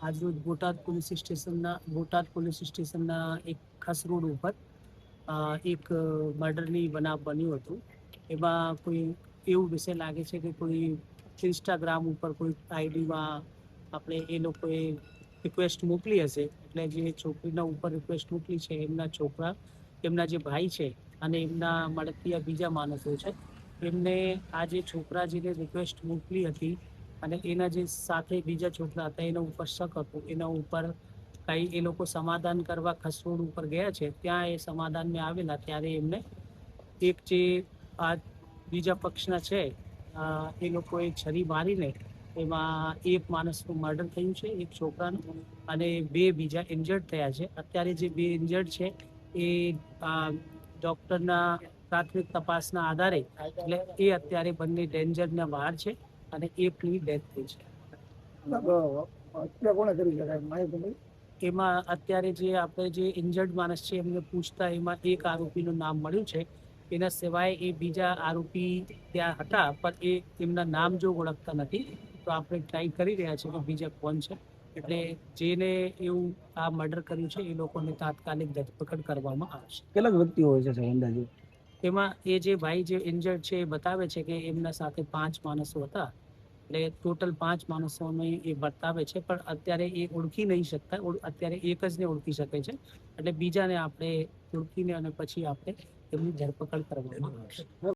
આજરોજ બોટાદ પોલીસ સ્ટેશનના એક ખાસ રોડ ઉપર એક મર્ડરની બનાવ બન્યું હતું. એમાં કોઈ એવું વિષય લાગે છે કે કોઈ ઇન્સ્ટાગ્રામ ઉપર કોઈ આઈડીમાં આપણે એ લોકોએ રિક્વેસ્ટ મોકલી હશે. એટલે જે છોકરીના ઉપર રિક્વેસ્ટ મોકલી છે એમના છોકરા, એમના જે ભાઈ છે અને એમના મળતિયા બીજા માણસો છે, એમને આ જે છોકરા જેને રિક્વેસ્ટ મોકલી હતી અને એના જે સાથે બીજા છોકરા હતા એના ઉપર શક હતું. એના ઉપર કઈ એ લોકો સમાધાન કરવા ખસરોડ ઉપર ગયા છે. ત્યાં એ સમાધાનમાં આવેલા ત્યારે એમને એક જે આ બીજા પક્ષના છે એ લોકોએ છરી મારીને એમાં એક માણસનું મર્ડર થયું છે, એક છોકરાનું, અને બે બીજા ઇન્જર્ડ થયા છે. અત્યારે જે બે ઇન્જર્ડ છે એ ડૉક્ટરના પ્રાથમિક તપાસના આધારે એટલે એ અત્યારે બંને ડેન્જરના બહાર છે અને એકની ડેથ થઈ છે. એમાં અત્યારે જે આપણે જે ઇન્જર્ડ માણસ છે એમને પૂછતા એમાં એક આરોપીનું નામ મળ્યું છે. એના સિવાય એ બીજા આરોપી ત્યાં હતા પણ એ એમના નામ જો ઓળખતા નથી, તો આપણે ટ્રાય કરી રહ્યા છીએ કે બીજા કોણ છે. એટલે જેને એવું આ મર્ડર કર્યું છે એ લોકોને તાત્કાલિક ધરપકડ કરવામાં આવશે. કેટલાક વ્યક્તિઓ હોય છે અંદાજે? એમાં એ જે ભાઈ જે ઇન્જર્ડ છે એ બતાવે છે કે એમના સાથે 5 માણસો હતા. એટલે ટોટલ 5 માણસોને એ બતાવે છે, પણ અત્યારે એ ઓળખી નહીં શકતા. અત્યારે એક જ ને ઓળખી શકે છે. એટલે બીજાને આપણે ઓળખીને અને પછી આપણે એમની ધરપકડ કરવામાં આવશે.